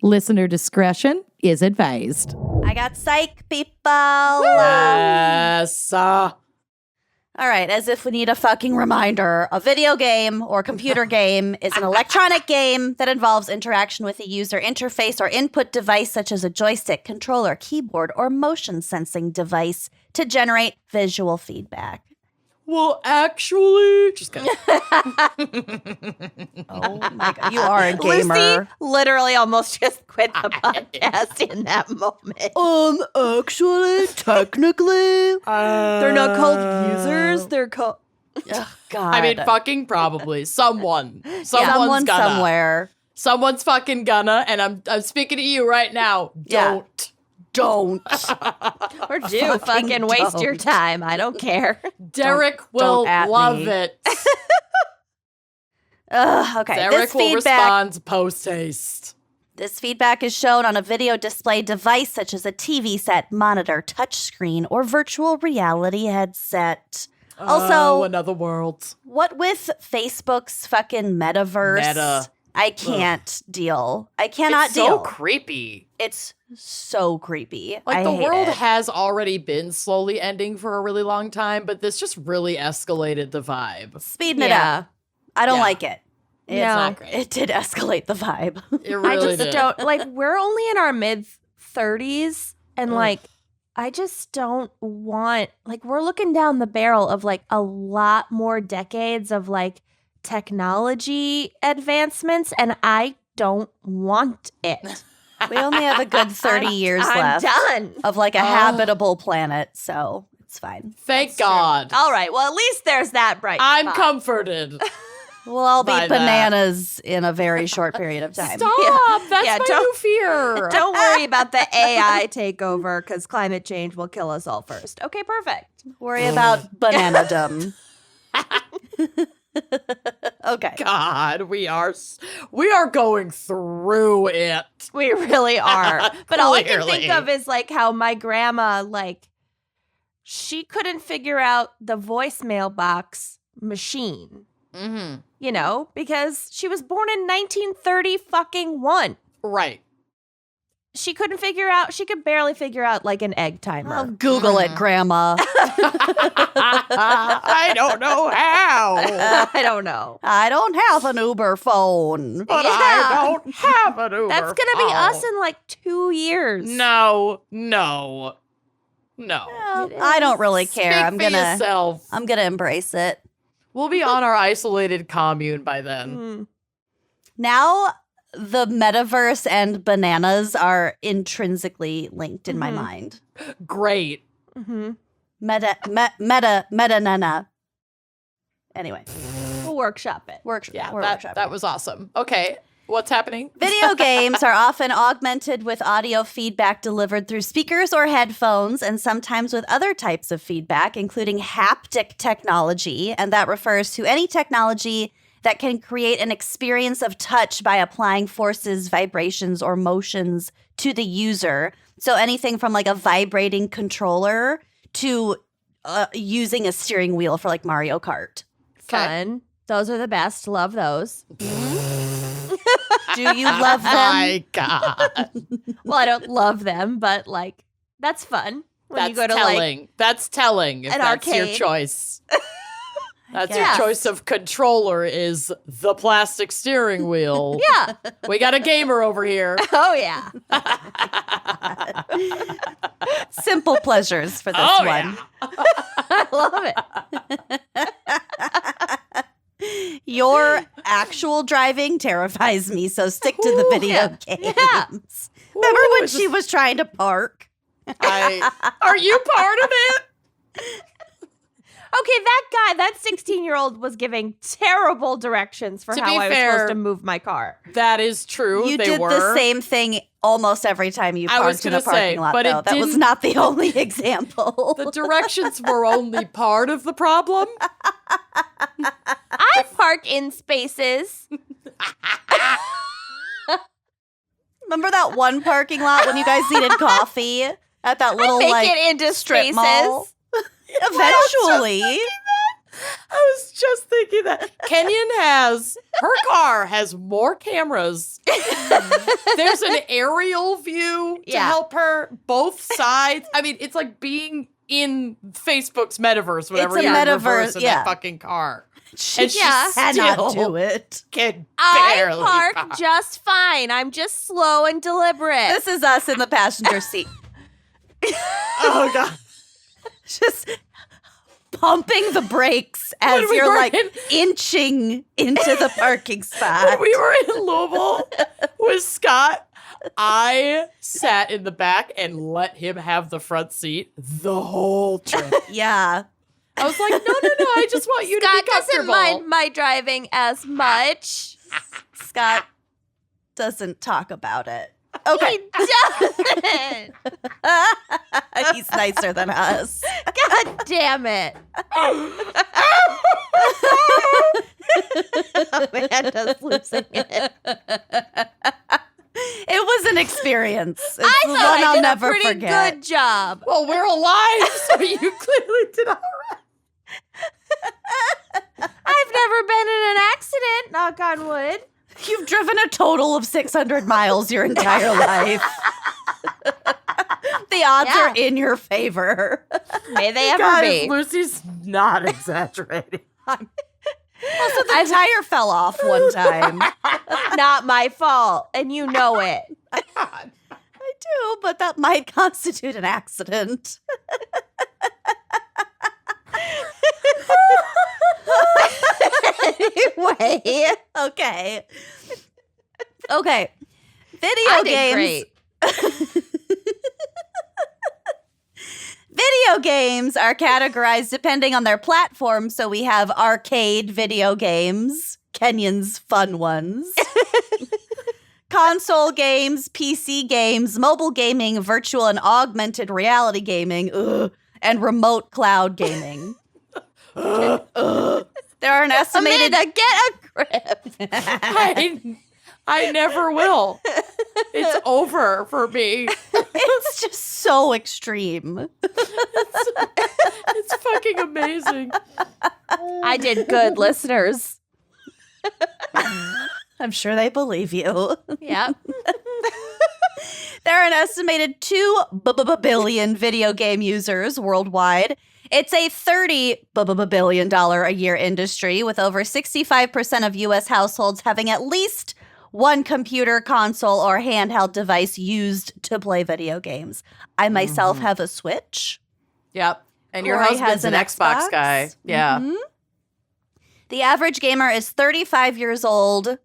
Listener discretion is advised. I got psych, people. Yes. All right, as if we need a fucking reminder, a video game or computer game is an electronic game that involves interaction with a user interface or input device such as a joystick, controller, keyboard, or motion sensing device to generate visual feedback. Well, actually, just kidding. Oh my God, you are a gamer. Lucy literally almost just quit the podcast in that moment. Actually, technically, They're not called users. They're called... oh, God. I mean, fucking probably. Someone someone gonna. somewhere. Someone's fucking gonna, and I'm speaking to you right now. Yeah. Or do fucking waste your time. I don't care. Derek will love it. Okay. Derek will respond post-haste. This feedback is shown on a video display device such as a TV set, monitor, touchscreen, or virtual reality headset. Also, another world. What with Facebook's fucking metaverse? Meta. I can't deal. I cannot deal. It's so creepy. It's so creepy. Like, the hate world it. has already been slowly ending for a really long time, but this just really escalated the vibe. Speeding it up. I don't Yeah. like it. It's not great. It did escalate the vibe. It really I just did. don't, like, we're only in our mid-30s, and, like, I just don't want, like, we're looking down the barrel of, like, a lot more decades of, like, technology advancements, and I don't want it. We only have a good 30 years I'm left done. of like a habitable planet, so it's fine. Thank God. All right, well, at least there's that bright I'm spot. comforted. We'll all By be that. bananas in a very short period of time. Stop. That's Yeah, my don't- new fear. Don't worry about the AI takeover, because climate change will kill us all first. Okay, perfect. Worry about bananadom. Okay. God, we are going through it. We really are. But all I can Clearly. think of is like how my grandma, like, she couldn't figure out the voicemail box machine, Mm-hmm. you know, because she was born in 1930 fucking one. Right. She couldn't figure out, she could barely figure out like an egg timer. I'll Google it, Grandma. I don't know how, I don't know. I don't have an Uber phone. but Yeah. I don't have an Uber. That's going to be phone. us in like 2 years. No. Well, I don't really care. Speak I'm for gonna yourself. embrace it. We'll be on our isolated commune by then. Mm. Now the metaverse and bananas are intrinsically linked in my Mhm. mind. Great. Mm-hmm. Meta nana. Anyway, We'll workshop it. Yeah, we're that workshopping. was awesome. Okay, what's happening? Video games are often augmented with audio feedback delivered through speakers or headphones, and sometimes with other types of feedback, including haptic technology. And that refers to any technology that can create an experience of touch by applying forces, vibrations, or motions to the user. So anything from like a vibrating controller to using a steering wheel for like Mario Kart. Fun. Those are the best. Love those. Do you love them? My God. Well, I don't love them, but like that's fun. When That's you go to telling. like That's telling if an that's your arcade. choice. That's guess. your choice of controller is the plastic steering wheel. yeah. We got a gamer over here. Oh yeah. Simple pleasures for this Oh, one. I love it. Your actual driving terrifies me, so stick to the video games. Yeah. Remember Ooh, when it's she was trying to park? Are you part of it? Okay, that 16-year-old was giving terrible directions for To how be I was fair, supposed to move my car. That is true. You they did were. the same thing almost every time you I was parked in a gonna say, parking lot, but it though. That was didn't- not the only example. The directions were only part of the problem. I park in spaces. Remember that one parking lot when you guys needed coffee at that little Make like it into strip spaces. mall? Eventually. I was just thinking that her car has more cameras. There's an aerial view to help her, both sides. I mean, it's like being in Facebook's metaverse, whatever It's a you're in metaverse, reverse in yeah. that fucking car. She And she cannot still do it. can I barely park just fine. I'm just slow and deliberate. This is us in the passenger seat. Oh, God. Just pumping the brakes as When we you're were like in- inching into the parking spot. When we were in Louisville with Scott, I sat in the back and let him have the front seat the whole trip. Yeah. I was like, no, I just want you Scott to be doesn't comfortable. mind my driving as much. Scott doesn't talk about it. Okay. He doesn't. He's nicer than us. God damn it. Amanda's losing it. It was an experience. It's I the thought one I I'll did never a pretty forget. good job. Well, we're alive, so you clearly did all right. I've never been in an accident, knock on wood. You've driven a total of 600 miles your entire life. The odds Yeah. are in your favor. May they ever Guys, be. Lucy's not exaggerating. Also, the tire fell off one time. Not my fault, and you know it. I do, but that might constitute an accident. Anyway, Okay. Okay. Video I did games. great. Video games are categorized depending on their platform. So we have arcade video games, Kenyon's fun ones, console games, PC games, mobile gaming, virtual and augmented reality gaming, and remote cloud gaming. There are an estimated. Amanda, get a grip. I never will. It's over for me. It's just so extreme. It's fucking amazing. I did good, listeners. I'm sure they believe you. Yep. There are an estimated 2 billion video game users worldwide. It's a $30 billion a year industry, with over 65% of U.S. households having at least one computer, console, or handheld device used to play video games. I myself have a Switch. Yep. And your Corey husband's has an an Xbox Xbox. guy. Yeah. Mhm. The average gamer is 35 years old.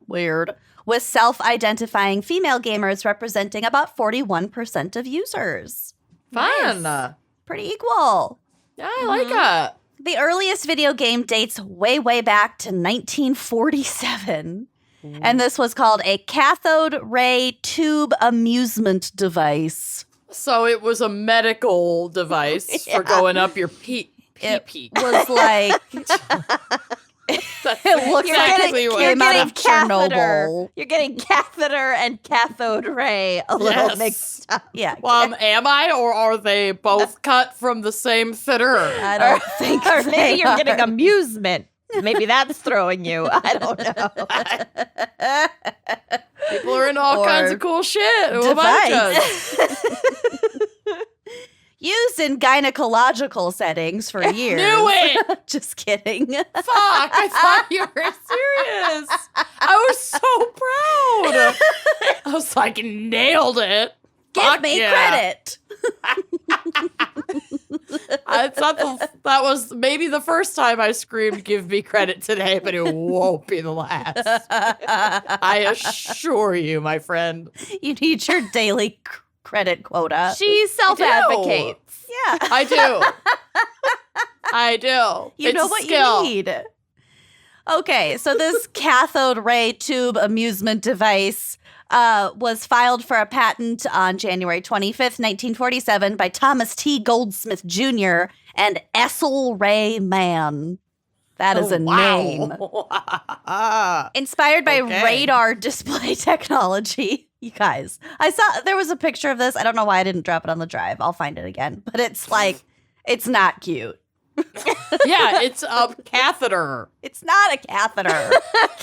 Weird. With self-identifying female gamers representing about 41% of users. Fun. Nice. Pretty equal. Yeah, I like it. The earliest video game dates way, way back to 1947. And this was called a cathode ray tube amusement device. So it was a medical device for going up your pee. It Pee. was like, That's it looks exactly like what it came out of catheter. Chernobyl. You're getting catheter and cathode ray a little Yes. mixed up. Yeah. Am I, or are they both cut from the same fitter? I don't think Or they maybe you're getting are. amusement. Maybe that's throwing you. I don't know. People are into all Or kinds of cool shit. Who am I to judge? Used in gynecological settings for years. Knew it. Just kidding. Fuck! I thought you were serious. I was so proud. I was like, nailed it. Give Fuck me yeah. credit. I thought that was maybe the first time I screamed, "Give me credit" today, but it won't be the last. I assure you, my friend. You need your daily credit quota. She self-advocates. Yeah. I do. I do. You It's know a what skill. you need. Okay, so this cathode ray tube amusement device was filed for a patent on January 25th, 1947 by Thomas T. Goldsmith Jr. and Essel Ray Mann. That is a name. Inspired by Okay. radar display technology. You guys, I saw there was a picture of this. I don't know why I didn't drop it on the drive. I'll find it again. But it's like, it's not cute. Yeah, it's a catheter. It's not a catheter.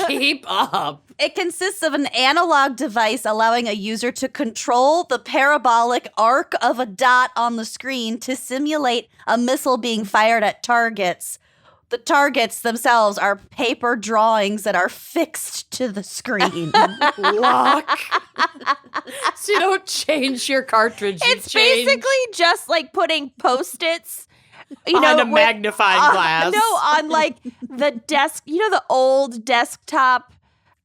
Keep up. It consists of an analog device allowing a user to control the parabolic arc of a dot on the screen to simulate a missile being fired at targets. The targets themselves are paper drawings that are fixed to the screen. Lock. So you don't change your cartridge. It's basically just like putting Post-its, behind a magnifying glass. No, on like the desk, the old desktop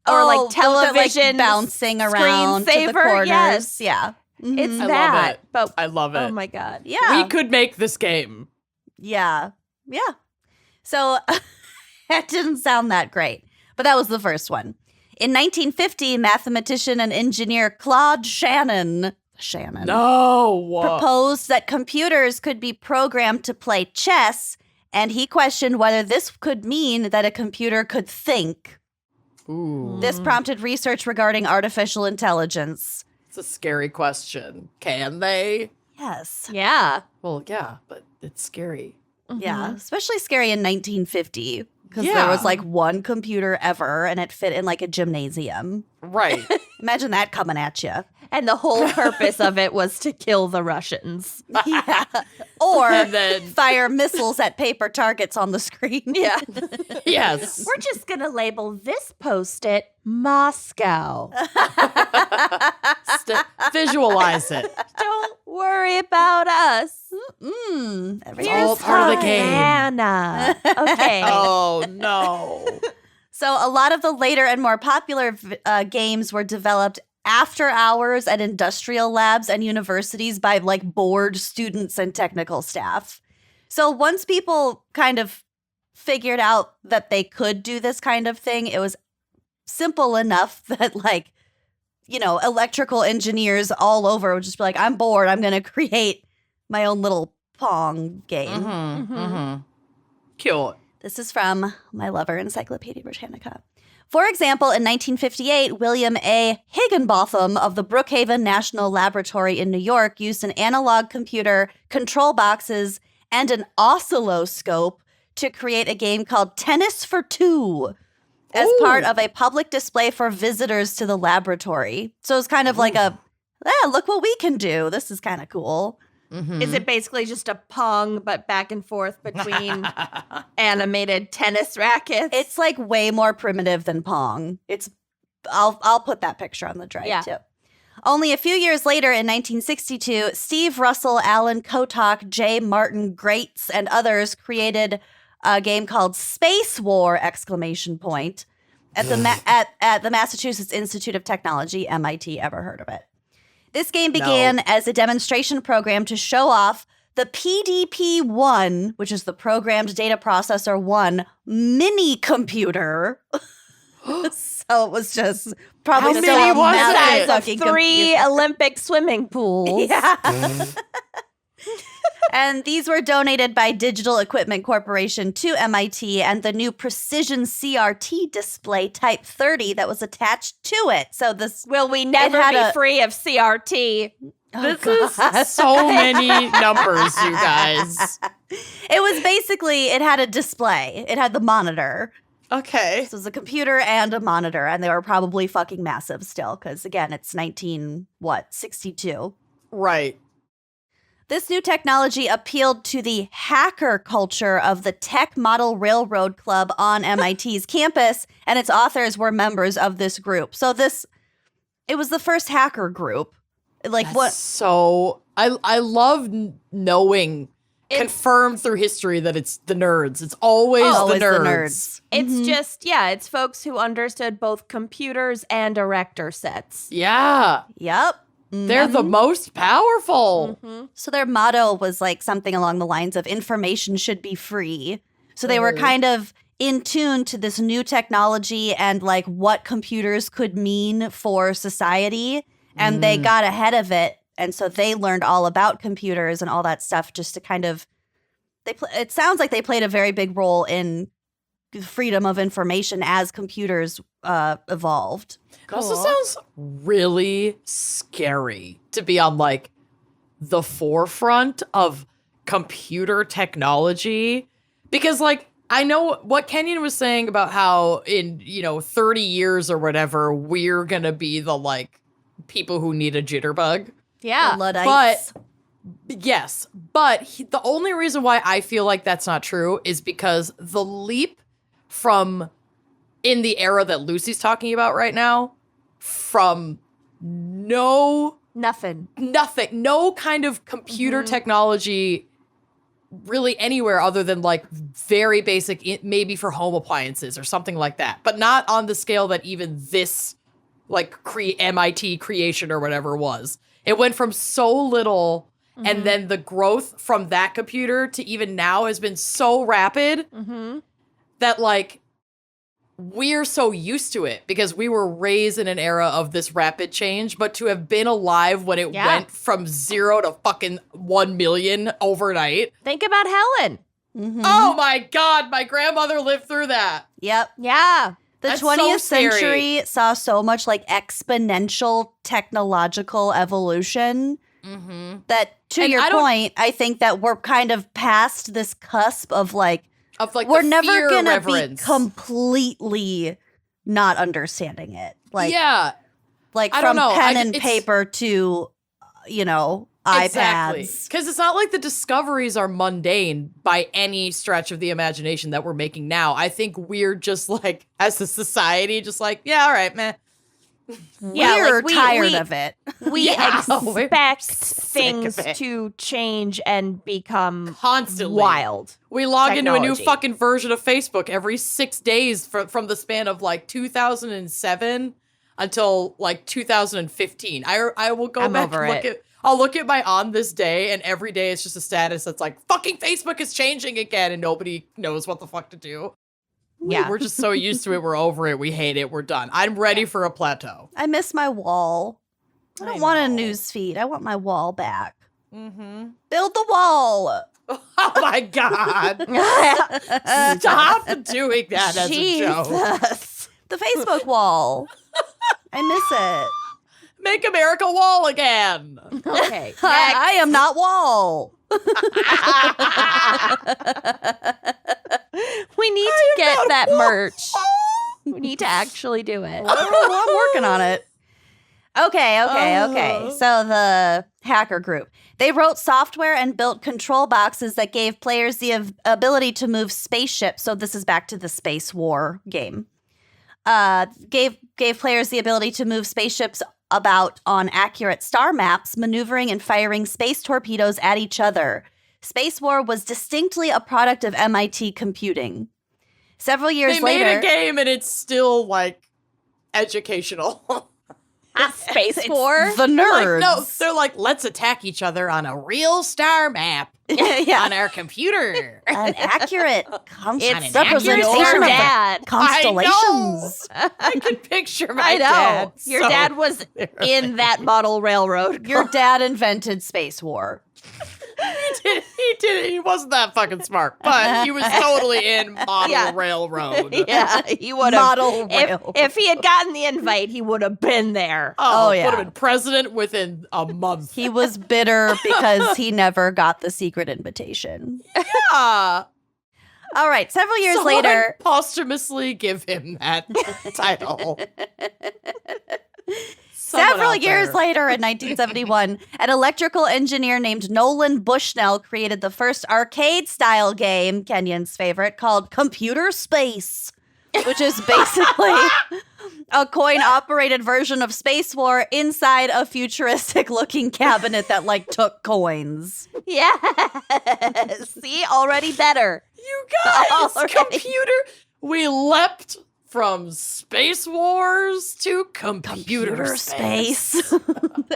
or like television bouncing around to the screensaver. corners. Yes. Yeah. It's I that. love it. But I love it. oh my God. Yeah. We could make this game. Yeah. Yeah. So that didn't sound that great, but that was the first one. In 1950, mathematician and engineer Claude Shannon No. proposed that computers could be programmed to play chess, and he questioned whether this could mean that a computer could think. Ooh. This prompted research regarding artificial intelligence. It's a scary question. Can they? Yes. Yeah. Well, yeah, but it's scary. Yeah, especially scary in 1950 because there Yeah. was like one computer ever and it fit in like a gymnasium. Right. Imagine that coming at you. And the whole purpose of it was to kill the Russians. Yeah. Or And then- fire missiles at paper targets on the screen. Yeah. Yes. We're just going to label this Post-it Moscow. Visualize it. Don't worry about us. Everything's all part of the fine. game. Anna. Okay. Oh, no. So a lot of the later and more popular games were developed after hours at industrial labs and universities by like bored students and technical staff. So once people kind of figured out that they could do this kind of thing, it was simple enough that like, electrical engineers all over would just be like, I'm bored. I'm going to create my own little Pong game. Cute. This is from my lover, Encyclopedia Britannica. For example, in 1958, William A. Higginbotham of the Brookhaven National Laboratory in New York used an analog computer, control boxes, and an oscilloscope to create a game called Tennis for Two as part of a public display for visitors to the laboratory. So it's kind of like look what we can do. This is kind of cool. Is it basically just a Pong, but back and forth between animated tennis rackets? It's like way more primitive than Pong. I'll put that picture on the drive too. Only a few years later, in 1962, Steve Russell, Alan Kotok, J. Martin Grates, and others created a game called Space War! At the Massachusetts Institute of Technology, MIT. Ever heard of it? This game began as a demonstration program to show off the PDP-1, which is the Programmed Data Processor 1 mini computer. So it was just probably How still many a was massive it? size of fucking 3 computer. Olympic swimming pools. Yeah. And these were donated by Digital Equipment Corporation to MIT and the new Precision CRT display Type 30 that was attached to it. So this Will we never had be a- free of CRT? This is so many numbers, you guys. It was basically, it had a display. It had the monitor. Okay. So it was a computer and a monitor, and they were probably fucking massive still, because again, it's 62. Right. This new technology appealed to the hacker culture of the Tech Model Railroad Club on MIT's campus, and its authors were members of this group. So it was the first hacker group. Like what? So I love knowing, confirmed through history that it's the nerds. It's always the nerds. It's just, it's folks who understood both computers and erector sets. Yeah. Yep. They're the most powerful. So their motto was like something along the lines of information should be free. So they were kind of in tune to this new technology and like what computers could mean for society. And they got ahead of it. And so they learned all about computers and all that stuff just to kind of, it sounds like they played a very big role in freedom of information as computers evolved. It also sounds really scary to be on like the forefront of computer technology Because, like, I know what Kenyon was saying about how in, 30 years or whatever, we're going to be the, like, people who need a jitterbug. Yeah. Luddites. Yes. But the only reason why I feel like that's not true is because the leap from in the era that Lucy's talking about right now, from Nothing. no kind of computer technology really anywhere other than like very basic, maybe for home appliances or something like that, but not on the scale that even this like MIT creation or whatever was. It went from so little, and then the growth from that computer to even now has been so rapid that like we're so used to it because we were raised in an era of this rapid change, but to have been alive when it went from 0 to fucking 1 million overnight. Think about Helen. Oh my God, my grandmother lived through that. Yep. Yeah. The That's 20th so scary. century saw so much like exponential technological evolution that, to And your I don't- point, I think that we're kind of past this cusp of like, we're the never fear gonna reverence. be completely not understanding it. Like, yeah, like I from don't know. pen and It's- paper to, exactly. iPads. Because it's not like the discoveries are mundane by any stretch of the imagination that we're making now. I think we're just like, as a society, just like, yeah, all right, man. Yeah, We're like, tired of it. We Yeah, we're expect sick of things it. to change and become Constantly. wild. We log into a new Technology. fucking version of Facebook every 6 days from the span of like 2007 until like 2015. I will go I'm back over and look it. at. I'll look at my on this day, and every day it's just a status that's like, fucking Facebook is changing again, and nobody knows what the fuck to do. Yeah. We're just so used to it. We're over it. We hate it. We're done. I'm ready for a plateau. I miss my wall. I don't want a news feed. I want my wall back. Mm-hmm. Build the wall. Oh my God. Stop doing that as a joke. Jesus. The Facebook wall. I miss it. Make America wall again. Okay. I am not wall. We need to get that merch. We need to actually do it. I'm working on it. Okay. So the hacker group. They wrote software and built control boxes that gave players the ability to move spaceships. So this is back to the space war game. Gave players the ability to move spaceships about on accurate star maps, maneuvering and firing space torpedoes at each other. Space War was distinctly a product of MIT computing. Several years They later, made a game and it's still like educational. Space War? the nerds. They're like, let's attack each other on a real star map yeah, on our computer. an accurate It's representation your of the dad. constellations. I can picture my I know. dad. Your so dad was in that model railroad. Your dad invented Space War. He did. He wasn't that fucking smart, but he was totally in model Yeah. railroad. Yeah, he would have. Model rail. If he had gotten the invite, he would have been there. Oh, yeah. Would have been president within a month. He was bitter because he never got the secret invitation. Yeah. All right, several years Someone later, posthumously give him that title. several years later in 1971, an electrical engineer named Nolan Bushnell created the first arcade-style game, Kenyon's favorite, called Computer Space, which is basically a coin-operated version of Space War inside a futuristic-looking cabinet that, like, took coins. Yes. See, already better. You guys, Already. computer. We leapt from Space Wars to computer space.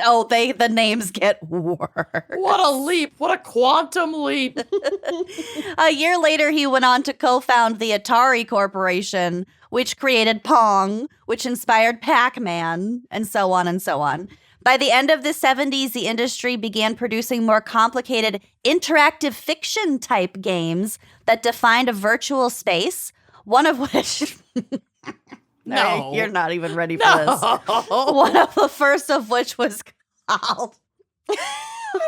Oh, the names get worse. What a leap. What a quantum leap. A year later, he went on to co-found the Atari Corporation, which created Pong, which inspired Pac-Man, and so on and so on. By the end of the 70s, the industry began producing more complicated interactive fiction type games that defined a virtual space, one of which... No. You're not even ready for this. One of the first of which was called... I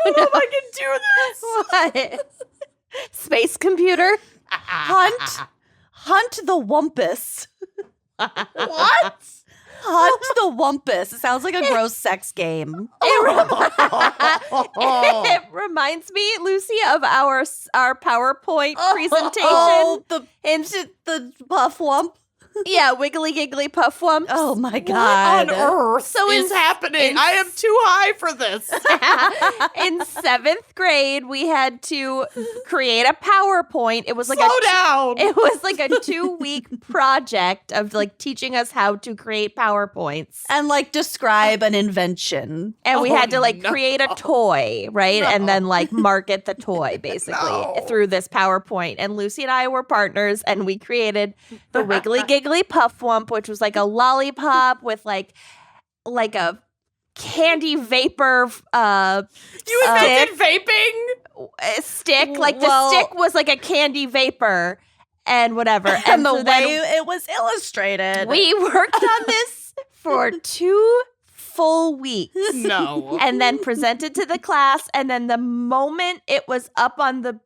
don't know if I can do this. What? Space computer? Hunt the Wumpus. What? Hunt the Wumpus. It sounds like a gross sex game. It reminds me, Lucy, of our PowerPoint presentation. Oh, the Puff Wump. Yeah, wiggly giggly puff wumps. Oh my What God. on earth is happening? I am too high for this. In 7th grade, we had to create a PowerPoint. It was like Slow down. It was like a 2-week project of like teaching us how to create PowerPoints. And like describe an invention. And we had to like no. create a toy, right? No. And then like market the toy basically No. through this PowerPoint. And Lucy and I were partners and we created the Wiggly Giggly Puff Wump, which was like a lollipop with like a candy vapor You invented vaping? stick. Like the stick was like a candy vapor and whatever. And the so then way it was illustrated. we worked on this for 2 full weeks. No. And then presented to the class. And then the moment it was up on the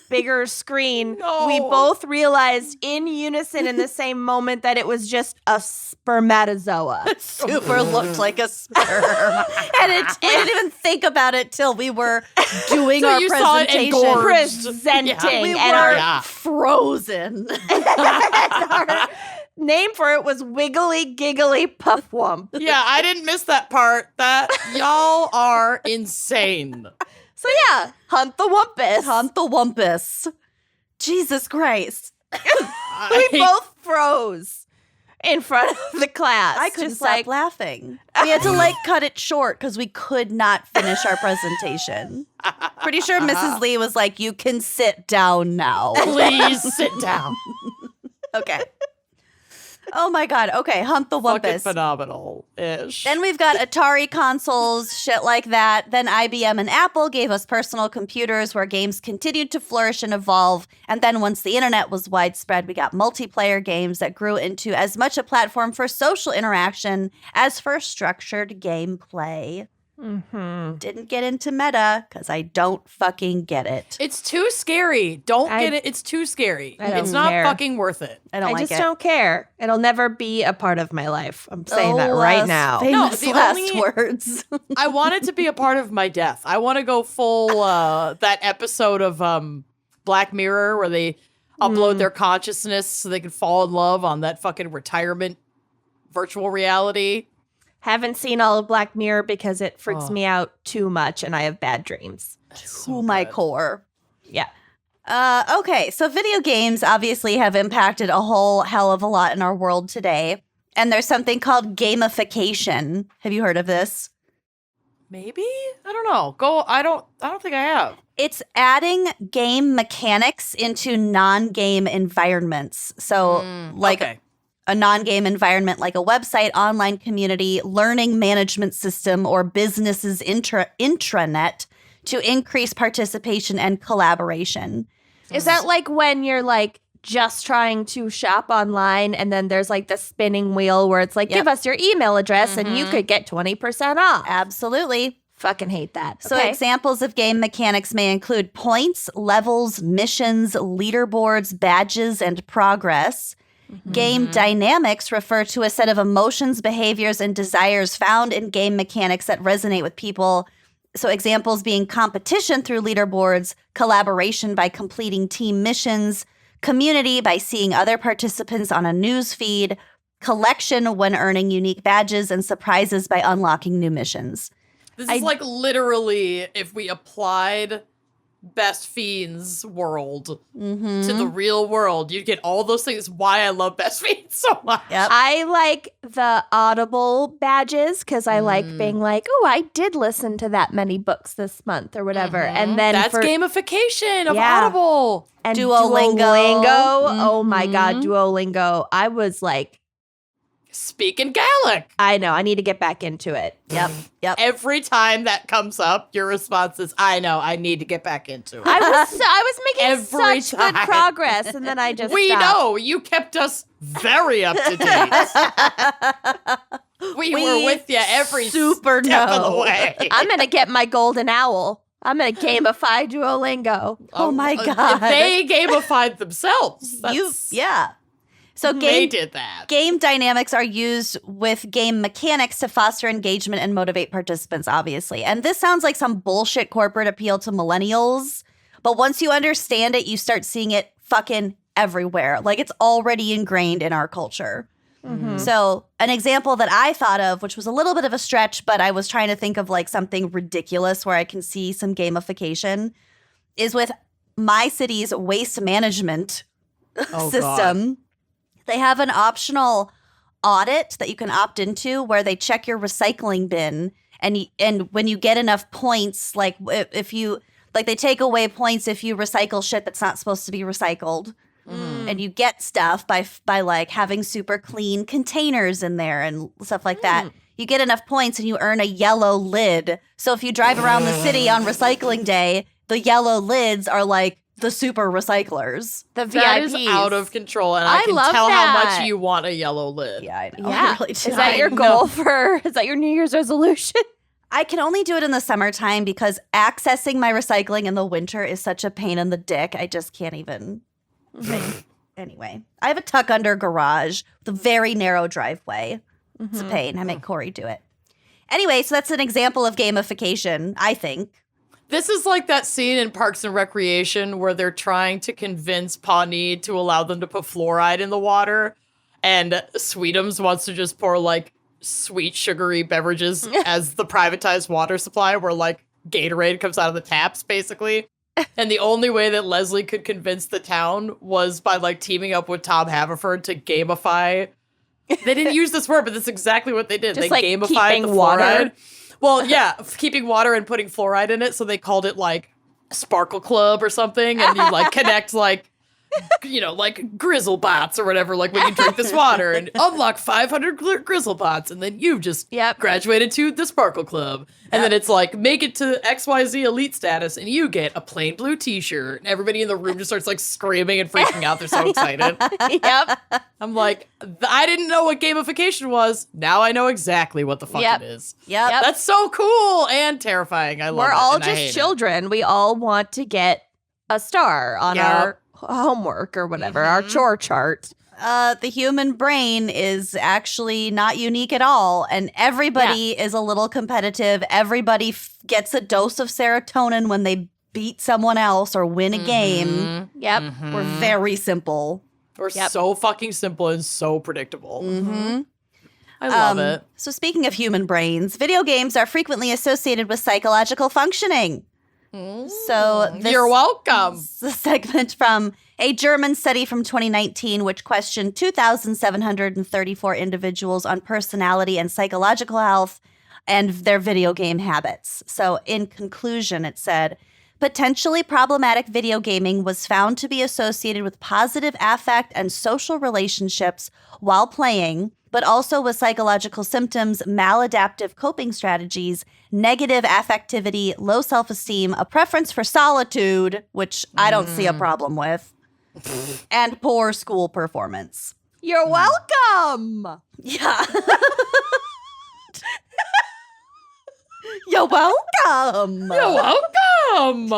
bigger screen, No. we both realized in unison in the same moment that it was just a spermatozoa. Super looked like a sperm. And we didn't even think about it till we were doing Till our you saw it presentation. engorged. Presenting. We and were frozen. our name for it was Wiggly Giggly Puff Wump. Yeah, I didn't miss that part. That y'all are insane. So yeah, hunt the wumpus. Hunt the Wumpus. Jesus Christ. We both froze in front of the class. I couldn't just stop like laughing. We had to like cut it short because we could not finish our presentation. Pretty sure Mrs. Lee was like, "You can sit down now." Please sit down. Okay. Oh my God. Okay. Hunt the Fucking Wumpus. phenomenal-ish. Then we've got Atari consoles, shit like that. Then IBM and Apple gave us personal computers where games continued to flourish and evolve. And then once the internet was widespread, we got multiplayer games that grew into as much a platform for social interaction as for structured gameplay. Mm-hmm. Didn't get into meta because I don't fucking get it. It's too scary. Don't get it. It's too scary. I don't It's not care. fucking worth it. I don't I like just it. don't care. It'll never be a part of my life. I'm saying that right now. Famous No, the last only- words. I want it to be a part of my death. I want to go full that episode of Black Mirror where they upload their consciousness so they can fall in love on that fucking retirement virtual reality. Haven't seen all of Black Mirror because it freaks me out too much and I have bad dreams. To my core. Yeah. Okay, so video games obviously have impacted a whole hell of a lot in our world today. And there's something called gamification. Have you heard of this? Maybe? I don't know. I don't think I have. It's adding game mechanics into non-game environments. So Okay. a non-game environment like a website, online community, learning management system, or business's intranet to increase participation and collaboration. Is that like when you're like just trying to shop online and then there's like the spinning wheel where it's like, Yep. give us your email address and you could get 20% off? Absolutely. Fucking hate that. So Okay. examples of game mechanics may include points, levels, missions, leaderboards, badges, and progress. Game dynamics refer to a set of emotions, behaviors, and desires found in game mechanics that resonate with people. So examples being competition through leaderboards, collaboration by completing team missions, community by seeing other participants on a news feed, collection when earning unique badges, and surprises by unlocking new missions. This is like literally if we applied Best Fiends world to the real world, you'd get all those things. Why I love Best Fiends so much. Yep. I like the Audible badges because I like being like, oh, I did listen to that many books this month or whatever. And then That's for gamification of Yeah. Audible. and Duolingo. Oh my God, Duolingo. I was like, Speaking Gaelic. I know, I need to get back into it. Yep. Every time that comes up, your response is, I know, I need to get back into it. I was making Every such good time. progress, and then I just We stopped. know you kept us very up to date. We were with you every super step of the know. way. I'm gonna get my golden owl. I'm going to gamify Duolingo. Oh my God. They gamified themselves. Yeah. So They did that. Game dynamics are used with game mechanics to foster engagement and motivate participants, obviously. And this sounds like some bullshit corporate appeal to millennials. But once you understand it, you start seeing it fucking everywhere. Like, it's already ingrained in our culture. Mm-hmm. So an example that I thought of, which was a little bit of a stretch, but I was trying to think of like something ridiculous where I can see some gamification, is with my city's waste management system. God. They have an optional audit that you can opt into where they check your recycling bin, and when you get enough points, like if you like, they take away points if you recycle shit that's not supposed to be recycled. And you get stuff by like having super clean containers in there and stuff like that. You get enough points and you earn a yellow lid. So if you drive around the city on recycling day, the yellow lids are like the super recyclers. The That VIPs. is out of control, and I can love tell how that. much you want a yellow lid. Yeah, I know. Yeah. I really do. Is that your goal is that your New Year's resolution? I can only do it in the summertime because accessing my recycling in the winter is such a pain in the dick. I just can't even. Anyway, I have a tuck under garage with a very narrow driveway. It's a pain. I make Corey do it. Anyway, so that's an example of gamification, I think. This is like that scene in Parks and Recreation where they're trying to convince Pawnee to allow them to put fluoride in the water, and Sweetums wants to just pour like sweet sugary beverages as the privatized water supply, where like Gatorade comes out of the taps, basically. And the only way that Leslie could convince the town was by like teaming up with Tom Haverford to gamify. They didn't use this word, but that's exactly what they did. Just they like gamified keeping the water. fluoride. Well, yeah, keeping water and putting fluoride in it. So they called it like Sparkle Club or something. And you like connect like, you know, like Grizzle Bots or whatever, like when you drink this water and unlock 500 Grizzle Bots. And then you've just graduated to the Sparkle Club. And then it's like, make it to XYZ elite status and you get a plain blue t-shirt. And everybody in the room just starts like screaming and freaking out. They're so excited. Yep. I'm like, I didn't know what gamification was. Now I know exactly what the fuck it is. Yep. That's so cool and terrifying. I love it. We're all and I hate just it. children. We all want to get a star on our homework or whatever, our chore chart. The human brain is actually not unique at all. And everybody is a little competitive. Everybody gets a dose of serotonin when they beat someone else or win a game. Yep. We're very simple. We're so fucking simple and so predictable. Mm-hmm. I love it. So speaking of human brains, video games are frequently associated with psychological functioning. So You're welcome. This is a segment from a German study from 2019, which questioned 2,734 individuals on personality and psychological health and their video game habits. So in conclusion, it said, potentially problematic video gaming was found to be associated with positive affect and social relationships while playing, but also with psychological symptoms, maladaptive coping strategies, negative affectivity, low self-esteem, a preference for solitude, which I don't see a problem with, and poor school performance. You're welcome. Yeah. You're welcome. You're welcome.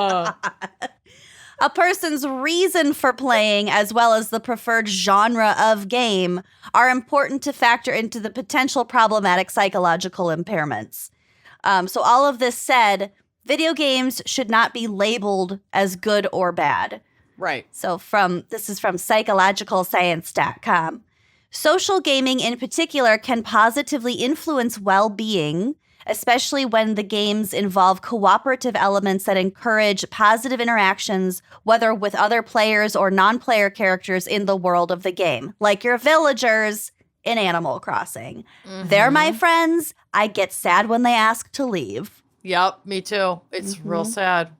A person's reason for playing, as well as the preferred genre of game, are important to factor into the potential problematic psychological impairments. So all of this said, video games should not be labeled as good or bad. Right. So this is from psychologicalscience.com. Social gaming in particular can positively influence well-being, especially when the games involve cooperative elements that encourage positive interactions, whether with other players or non-player characters in the world of the game, like your villagers in Animal Crossing. They're my friends. I get sad when they ask to leave. Yep, me too. It's real sad.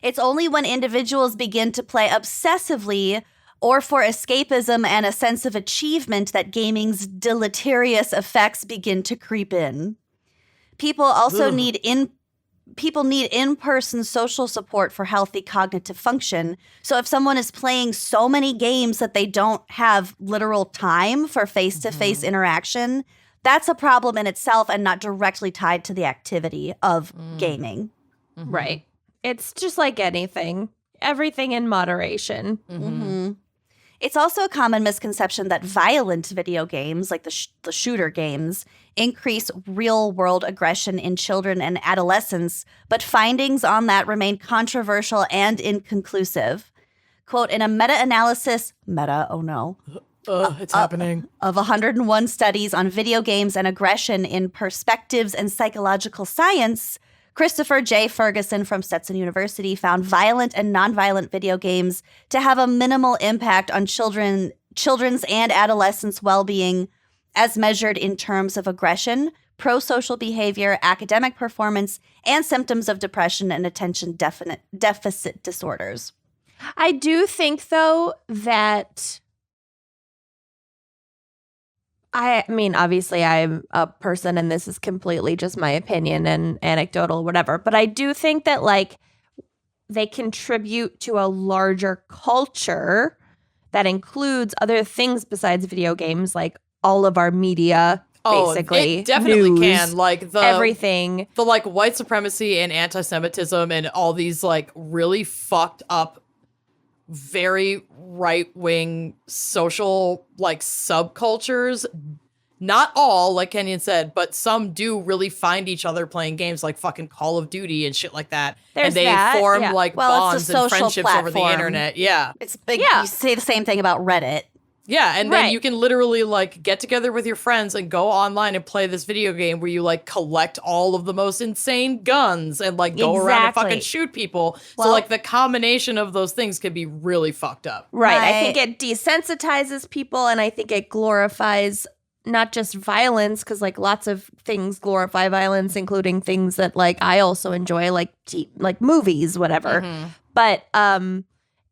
It's only when individuals begin to play obsessively or for escapism and a sense of achievement that gaming's deleterious effects begin to creep in. People also need in-person social support for healthy cognitive function. So if someone is playing so many games that they don't have literal time for face-to-face interaction, that's a problem in itself and not directly tied to the activity of gaming. Right. It's just like anything. Everything in moderation. Mm-hmm. It's also a common misconception that violent video games, like the shooter games, increase real-world aggression in children and adolescents, but findings on that remain controversial and inconclusive. Quote, in a meta-analysis, It's happening. of 101 studies on video games and aggression in Perspectives and Psychological Science, Christopher J. Ferguson from Stetson University found violent and nonviolent video games to have a minimal impact on children's and adolescents' well-being as measured in terms of aggression, pro-social behavior, academic performance, and symptoms of depression and attention deficit disorders. I do think, though, that I mean, obviously, I'm a person, and this is completely just my opinion and anecdotal, whatever. But I do think that, like, they contribute to a larger culture that includes other things besides video games, like all of our media, basically. It definitely news, can. Like, everything. The, like, white supremacy and anti-Semitism and all these, like, really fucked up, very right-wing social, like, subcultures. Not all, like Kenyon said, but some do really find each other playing games like fucking Call of Duty and shit like that. There's and they that, form yeah. like Well, it's a bonds and social friendships over the platform. internet. Yeah. It's big. Yeah. You say the same thing about Reddit. Yeah, and then Right. you can literally like get together with your friends and go online and play this video game where you like collect all of the most insane guns and like go around and Exactly. fucking shoot people. Well- So like the combination of those things can be really fucked up. Right. I Right. think it desensitizes people, and I think it glorifies not just violence, because like lots of things glorify violence, including things that like I also enjoy, like movies, whatever. Mm-hmm. But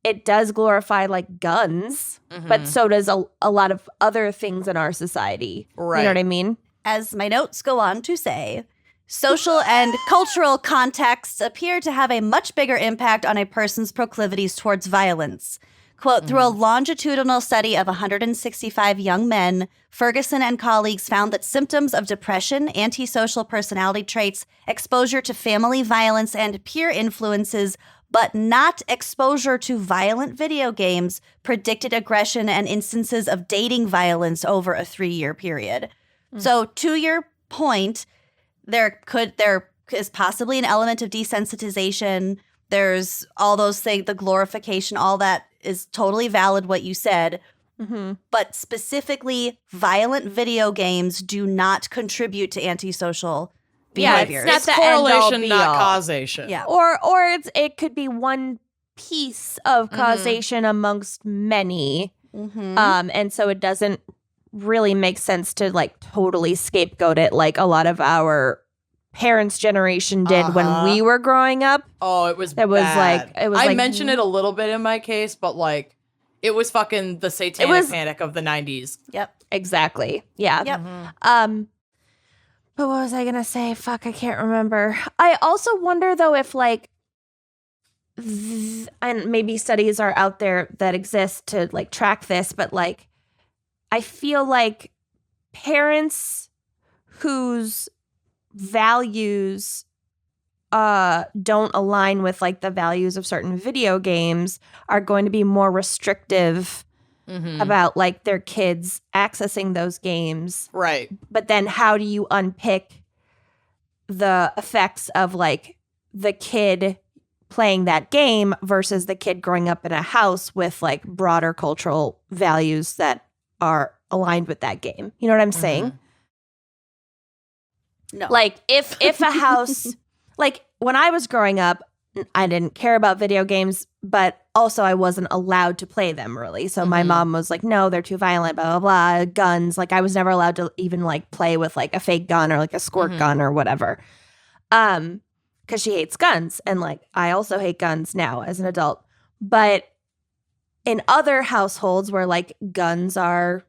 it does glorify like guns, Mm-hmm. but so does a lot of other things in our society. Right. You know what I mean? As my notes go on to say, social and cultural contexts appear to have a much bigger impact on a person's proclivities towards violence. Quote, through a longitudinal study of 165 young men, Ferguson and colleagues found that symptoms of depression, antisocial personality traits, exposure to family violence, and peer influences, but not exposure to violent video games, predicted aggression and instances of dating violence over a 3-year period. So to your point, there is possibly an element of desensitization. There's all those things, the glorification, all that is totally valid what you said. Mm-hmm. But specifically, violent video games do not contribute to antisocial Yeah, it's behaviors. not It's the end all, correlation, be not all. causation. Yeah. Or it could be one piece of causation amongst many. Mhm. And so it doesn't really make sense to like totally scapegoat it like a lot of our parents' generation did when we were growing up. Oh, it was It was bad. like- it was I like- mentioned it a little bit in my case, but like it was fucking the satanic was- panic of the 90s. Yep. Exactly. Yeah. Yep. But what was I gonna say? Fuck, I can't remember. I also wonder though if like and maybe studies are out there that exist to like track this, but like I feel like parents whose values don't align with like the values of certain video games are going to be more restrictive about like their kids accessing those games. Right. But then how do you unpick the effects of like the kid playing that game versus the kid growing up in a house with like broader cultural values that are aligned with that game? You know what I'm saying? No. Like if a house like when I was growing up, I didn't care about video games, but also I wasn't allowed to play them really. So my mom was like, no, they're too violent, blah, blah, blah. Guns. Like I was never allowed to even like play with like a fake gun or like a squirt gun or whatever. Because she hates guns. And like I also hate guns now as an adult. But in other households where like guns are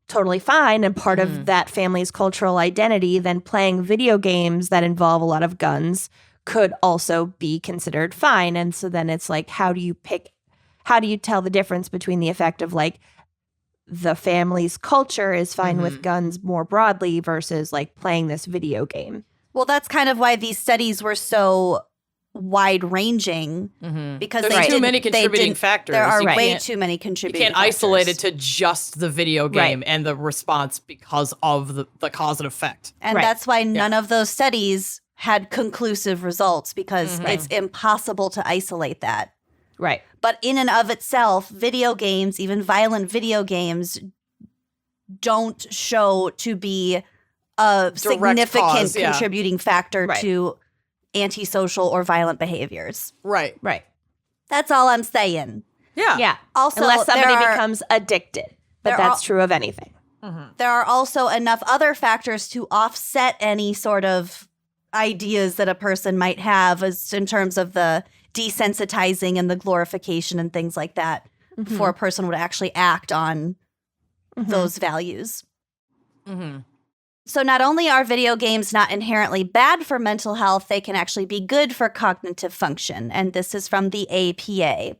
totally fine and part of that family's cultural identity, then playing video games that involve a lot of guns could also be considered fine. And so then it's like, how do you tell the difference between the effect of like the family's culture is fine with guns more broadly versus like playing this video game? Well, that's kind of why these studies were so wide-ranging because There's too many contributing factors. There are You way can't- too many You contributing can't factors. isolate it to just the video game and the response because of the cause and effect. And that's why none of those studies had conclusive results because it's impossible to isolate that. Right. But in and of itself, video games, even violent video games, don't show to be a significant cause, contributing factor to antisocial or violent behaviors. Right. Right. That's all I'm saying. Yeah. Yeah. Also, unless somebody there are- becomes addicted. But there that's are- true of anything. There are also enough other factors to offset any sort of ideas that a person might have as in terms of the desensitizing and the glorification and things like that before a person would actually act on those values. So not only are video games not inherently bad for mental health, they can actually be good for cognitive function. And this is from the APA.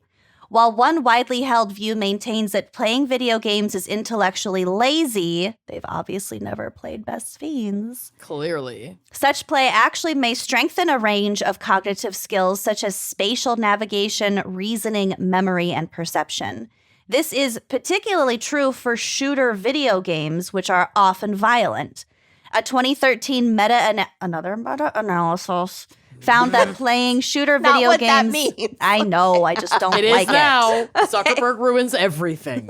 While one widely held view maintains that playing video games is intellectually lazy, they've obviously never played Best Fiends. Clearly. Such play actually may strengthen a range of cognitive skills such as spatial navigation, reasoning, memory, and perception. This is particularly true for shooter video games, which are often violent. A 2013 meta-analysis found that playing shooter Not video what games... that means. I know, I just don't It like is now. Zuckerberg ruins everything.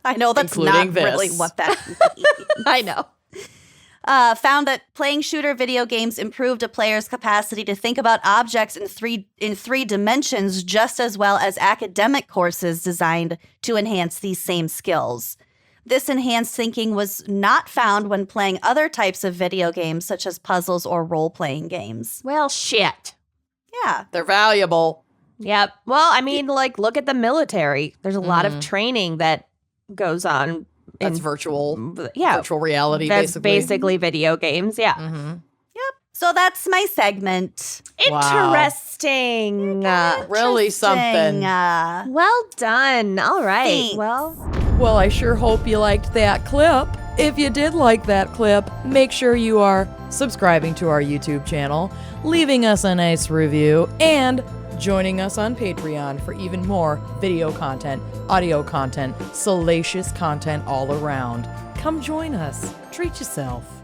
I know that's including not really this. what that means. I know. Found that playing shooter video games improved a player's capacity to think about objects in three dimensions just as well as academic courses designed to enhance these same skills. This enhanced thinking was not found when playing other types of video games, such as puzzles or role-playing games. Well, shit. Yeah. They're valuable. Yep. Well, I mean, like, look at the military. There's a lot of training that goes on. That's virtual. Yeah. Virtual reality, That's basically. basically video games. Yeah. So that's my segment. Interesting. Really something. Well done. All right. Thanks. Well, I sure hope you liked that clip. If you did like that clip, make sure you are subscribing to our YouTube channel, leaving us a nice review, and joining us on Patreon for even more video content, audio content, salacious content all around. Come join us. Treat yourself.